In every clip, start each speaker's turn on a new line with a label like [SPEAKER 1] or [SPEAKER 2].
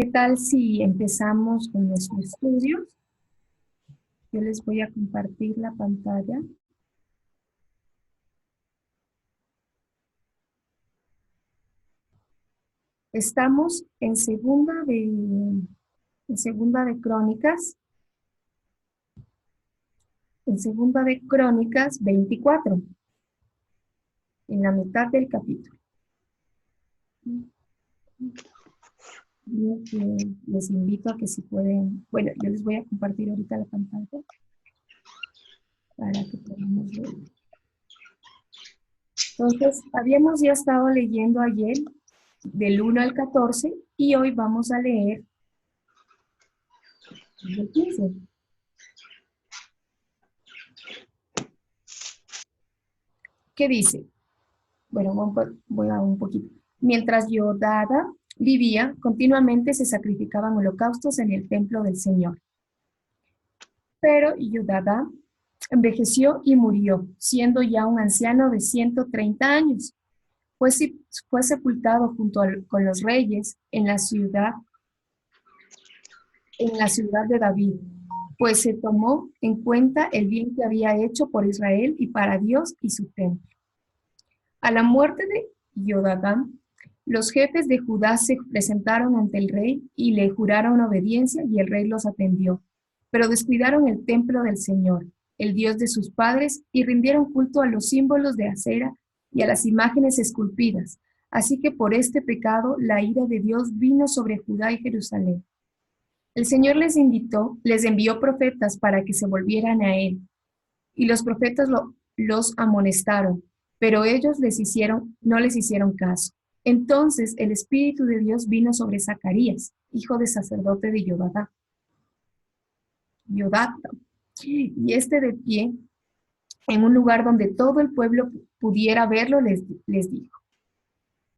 [SPEAKER 1] ¿Qué tal si empezamos con nuestro estudio? Yo les voy a compartir la pantalla. Estamos en segunda de Crónicas 24, en la mitad del capítulo. Les invito a que si pueden, bueno, yo les voy a compartir ahorita la pantalla para que podamos ver. Entonces, habíamos ya estado leyendo ayer del 1 al 14 y hoy vamos a leer del 15. ¿Qué dice? Bueno, voy a un poquito. Mientras Yodada vivía, continuamente se sacrificaban holocaustos en el templo del Señor. Pero Yodada envejeció y murió, siendo ya un anciano de 130 años. Fue sepultado junto con los reyes en la ciudad de David, pues se tomó en cuenta el bien que había hecho por Israel y para Dios y su templo. A la muerte de Yodadam, los jefes de Judá se presentaron ante el rey y le juraron obediencia y el rey los atendió. Pero descuidaron el templo del Señor, el Dios de sus padres, y rindieron culto a los símbolos de acera y a las imágenes esculpidas. Así que por este pecado la ira de Dios vino sobre Judá y Jerusalén. El Señor les envió profetas para que se volvieran a él, y los profetas los amonestaron, pero ellos no les hicieron caso. Entonces el Espíritu de Dios vino sobre Zacarías, hijo de sacerdote de Yodata, y de pie, en un lugar donde todo el pueblo pudiera verlo, les dijo: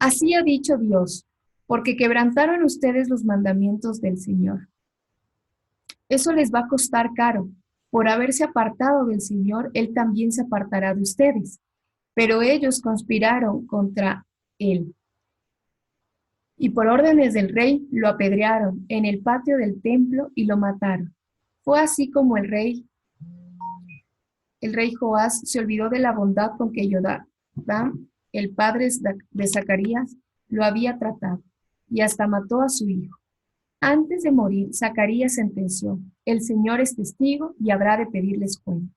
[SPEAKER 1] Así ha dicho Dios, porque quebrantaron ustedes los mandamientos del Señor. Eso les va a costar caro. Por haberse apartado del Señor, Él también se apartará de ustedes. Pero ellos conspiraron contra él, y por órdenes del rey lo apedrearon en el patio del templo y lo mataron. Fue así como el rey Joás se olvidó de la bondad con que Jodam, el padre de Zacarías, lo había tratado, y hasta mató a su hijo. Antes de morir, Zacarías sentenció: el Señor es testigo y habrá de pedirles cuenta.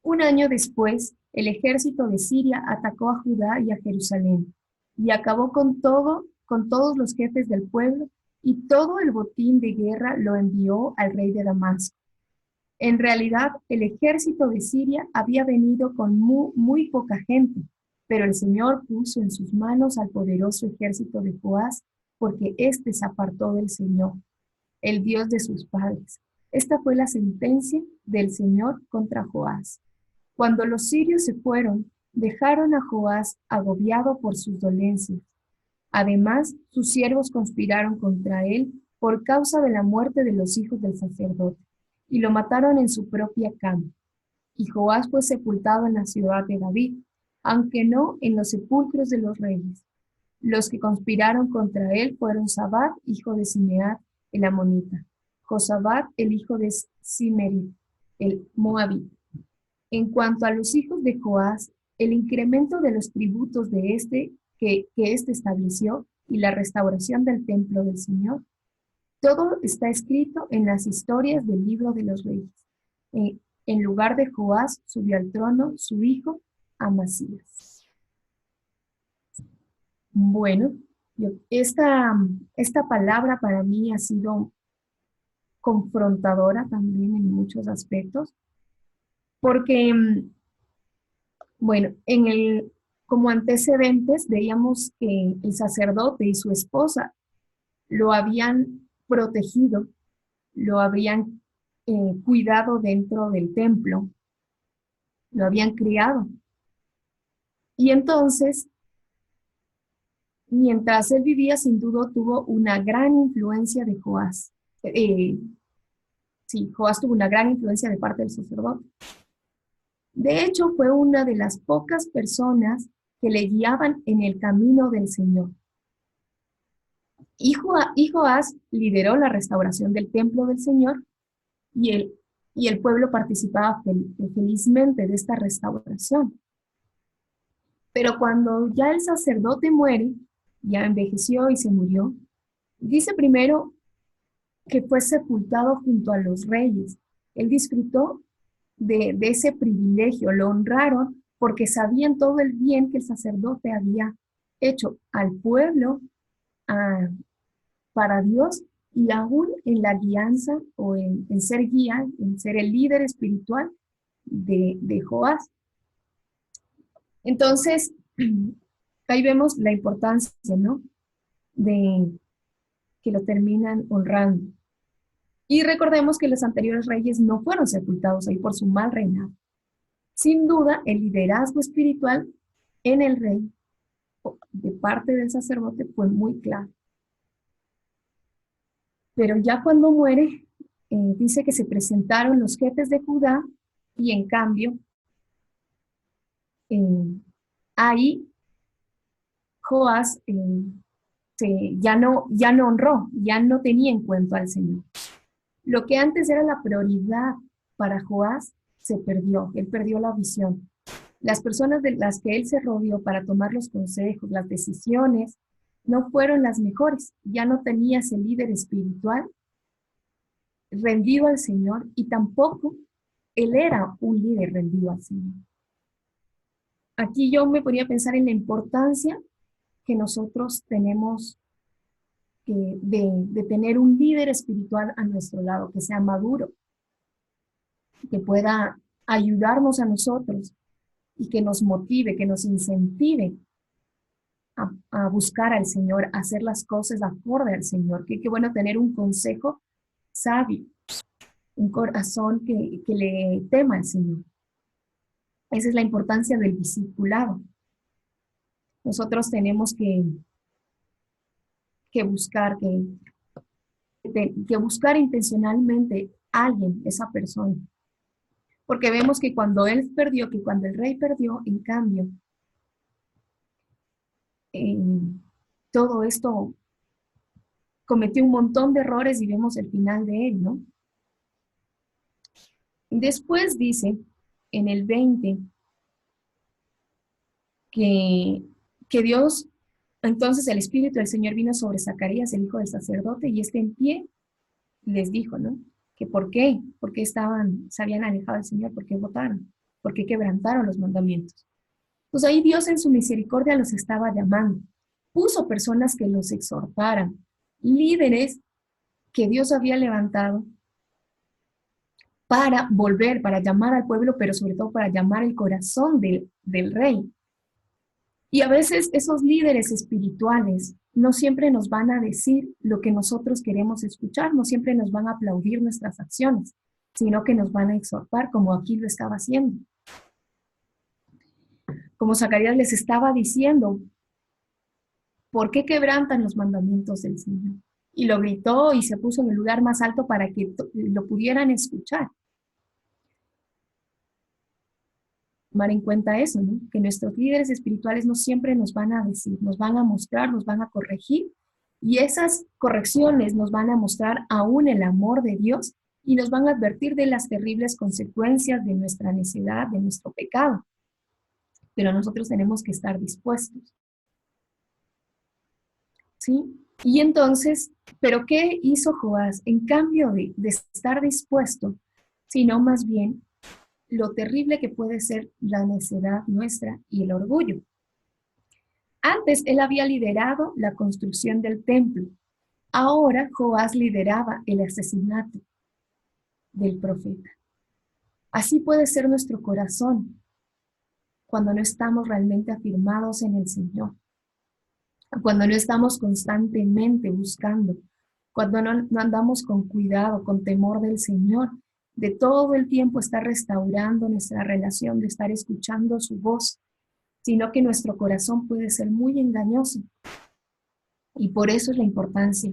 [SPEAKER 1] Un año después, el ejército de Siria atacó a Judá y a Jerusalén, y acabó con todos los jefes del pueblo, y todo el botín de guerra lo envió al rey de Damasco. En realidad, el ejército de Siria había venido con muy poca gente, pero el Señor puso en sus manos al poderoso ejército de Joás, porque éste se apartó del Señor, el Dios de sus padres. Esta fue la sentencia del Señor contra Joás. Cuando los sirios se fueron, dejaron a Joás agobiado por sus dolencias. Además, sus siervos conspiraron contra él por causa de la muerte de los hijos del sacerdote, y lo mataron en su propia cama. Y Joás fue sepultado en la ciudad de David, aunque no en los sepulcros de los reyes. Los que conspiraron contra él fueron Sabat, hijo de Simeat, el amonita; Josabad, el hijo de Simerit, el moabita. En cuanto a los hijos de Joás, el incremento de los tributos que éste estableció y la restauración del templo del Señor, todo está escrito en las historias del libro de los reyes. En lugar de Joás subió al trono su hijo Amasías. Bueno, esta palabra para mí ha sido confrontadora también en muchos aspectos, porque bueno, como antecedentes veíamos que el sacerdote y su esposa lo habían protegido, lo habían cuidado dentro del templo, lo habían criado. Y entonces, mientras él vivía, sin duda tuvo una gran influencia de Joás. Joás tuvo una gran influencia de parte del sacerdote. De hecho, fue una de las pocas personas que le guiaban en el camino del Señor. Y Joás lideró la restauración del templo del Señor y el pueblo participaba felizmente de esta restauración. Pero cuando ya el sacerdote muere, ya envejeció y se murió, dice primero que fue sepultado junto a los reyes. Él disfrutó de ese privilegio, lo honraron porque sabían todo el bien que el sacerdote había hecho al pueblo, a, para Dios y aún en la guianza o en ser guía, en ser el líder espiritual de Joás. Entonces, ahí vemos la importancia, ¿no? De que lo terminan honrando. Y recordemos que los anteriores reyes no fueron sepultados ahí por su mal reinado. Sin duda, el liderazgo espiritual en el rey de parte del sacerdote fue muy claro. Pero ya cuando muere, dice que se presentaron los jefes de Judá y en cambio, ahí Joás ya no honró, ya no tenía en cuenta al Señor. Lo que antes era la prioridad para Joás se perdió, él perdió la visión. Las personas de las que él se rodeó para tomar los consejos, las decisiones, no fueron las mejores. Ya no tenía ese líder espiritual rendido al Señor y tampoco él era un líder rendido al Señor. Aquí yo me ponía a pensar en la importancia que nosotros tenemos de tener un líder espiritual a nuestro lado, que sea maduro, que pueda ayudarnos a nosotros y que nos motive, que nos incentive a buscar al Señor, a hacer las cosas acorde al Señor. Qué bueno tener un consejo sabio, un corazón que le tema al Señor. Esa es la importancia del discipulado. Nosotros tenemos que buscar, que buscar intencionalmente a alguien, esa persona. Porque vemos que cuando él perdió, que cuando el rey perdió, en cambio, todo esto cometió un montón de errores y vemos el final de él, ¿no? Después dice en el 20 que, que Dios, entonces el Espíritu del Señor vino sobre Zacarías, el hijo del sacerdote, y en pie les dijo, ¿no? Que por qué se habían alejado del Señor, por qué votaron, por qué quebrantaron los mandamientos. Pues ahí Dios en su misericordia los estaba llamando, puso personas que los exhortaran, líderes que Dios había levantado para volver, para llamar al pueblo, pero sobre todo para llamar el corazón del rey. Y a veces esos líderes espirituales no siempre nos van a decir lo que nosotros queremos escuchar, no siempre nos van a aplaudir nuestras acciones, sino que nos van a exhortar como aquí lo estaba haciendo. Como Zacarías les estaba diciendo, ¿por qué quebrantan los mandamientos del Señor? Y lo gritó y se puso en el lugar más alto para que lo pudieran escuchar. Tomar en cuenta eso, ¿no? Que nuestros líderes espirituales no siempre nos van a decir, nos van a mostrar, nos van a corregir, y esas correcciones nos van a mostrar aún el amor de Dios y nos van a advertir de las terribles consecuencias de nuestra necedad, de nuestro pecado. Pero nosotros tenemos que estar dispuestos. ¿Sí? Y entonces, ¿pero qué hizo Joás? En cambio de estar dispuesto, sino más bien lo terrible que puede ser la necedad nuestra y el orgullo. Antes él había liderado la construcción del templo. Ahora Joás lideraba el asesinato del profeta. Así puede ser nuestro corazón cuando no estamos realmente afirmados en el Señor, cuando no estamos constantemente buscando, cuando no andamos con cuidado, con temor del Señor, de todo el tiempo estar restaurando nuestra relación, de estar escuchando su voz, sino que nuestro corazón puede ser muy engañoso. Y por eso es la importancia.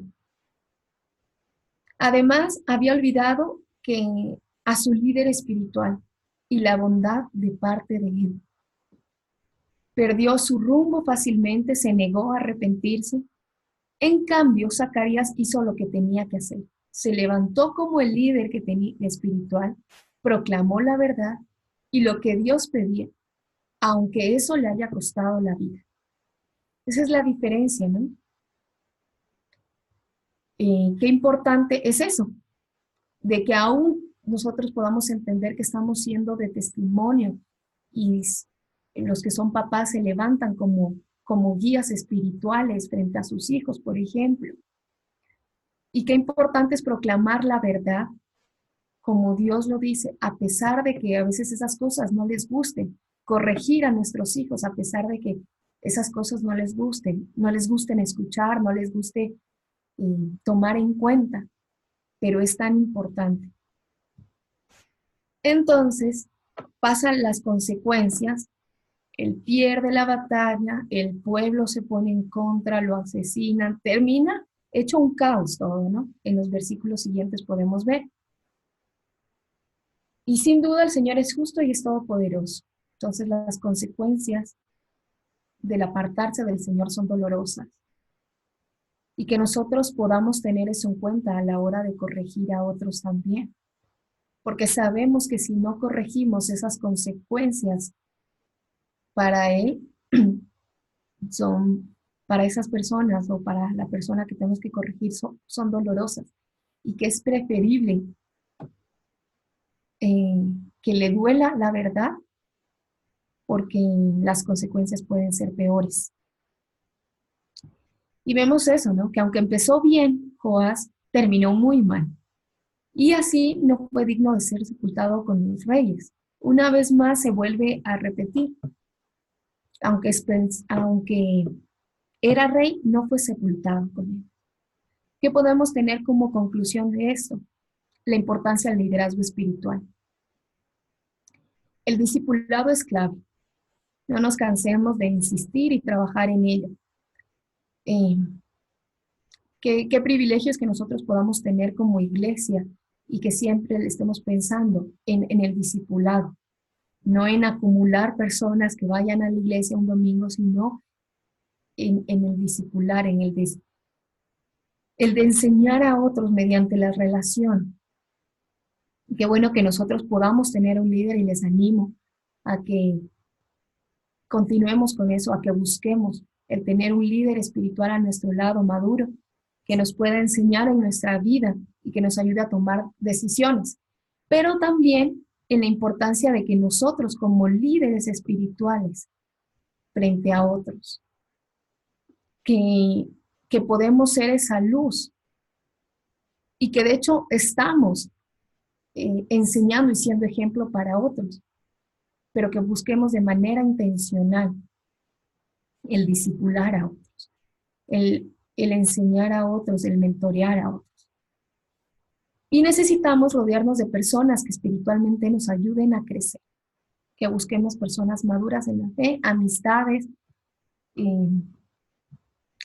[SPEAKER 1] Además, había olvidado que a su líder espiritual y la bondad de parte de él. Perdió su rumbo fácilmente, se negó a arrepentirse En cambio, Zacarías hizo lo que tenía que hacer. Se levantó como el líder que tenía espiritual, proclamó la verdad y lo que Dios pedía, aunque eso le haya costado la vida. Esa es la diferencia, ¿no? Qué importante es eso, de que aún nosotros podamos entender que estamos siendo de testimonio y los que son papás se levantan como guías espirituales frente a sus hijos, por ejemplo. Y qué importante es proclamar la verdad, como Dios lo dice, a pesar de que a veces esas cosas no les gusten, corregir a nuestros hijos a pesar de que esas cosas no les gusten escuchar, no les guste tomar en cuenta, pero es tan importante. Entonces, pasan las consecuencias, él pierde la batalla, el pueblo se pone en contra, lo asesinan, termina hecho un caos todo, ¿no? En los versículos siguientes podemos ver. Y sin duda el Señor es justo y es todopoderoso. Entonces las consecuencias del apartarse del Señor son dolorosas. Y que nosotros podamos tener eso en cuenta a la hora de corregir a otros también. Porque sabemos que si no corregimos esas consecuencias para Él, son para esas personas o para la persona que tenemos que corregir son dolorosas. Y que es preferible que le duela la verdad porque las consecuencias pueden ser peores. Y vemos eso, ¿no? Que aunque empezó bien, Joás terminó muy mal. Y así no fue digno de ser sepultado con los reyes. Una vez más se vuelve a repetir. Aunque era rey, no fue sepultado con él. ¿Qué podemos tener como conclusión de esto? La importancia del liderazgo espiritual. El discipulado es clave. No nos cansemos de insistir y trabajar en ello. Qué privilegios que nosotros podamos tener como iglesia y que siempre estemos pensando en el discipulado, no en acumular personas que vayan a la iglesia un domingo, sino en el discipular, el de enseñar a otros mediante la relación. Qué bueno que nosotros podamos tener un líder y les animo a que continuemos con eso, a que busquemos el tener un líder espiritual a nuestro lado, maduro, que nos pueda enseñar en nuestra vida y que nos ayude a tomar decisiones. Pero también en la importancia de que nosotros como líderes espirituales frente a otros, que podemos ser esa luz y que de hecho estamos enseñando y siendo ejemplo para otros, pero que busquemos de manera intencional el discipular a otros, el enseñar a otros, el mentorear a otros. Y necesitamos rodearnos de personas que espiritualmente nos ayuden a crecer, que busquemos personas maduras en la fe, amistades,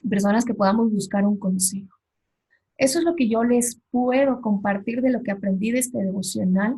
[SPEAKER 1] personas que podamos buscar un consejo. Eso es lo que yo les puedo compartir de lo que aprendí de este devocional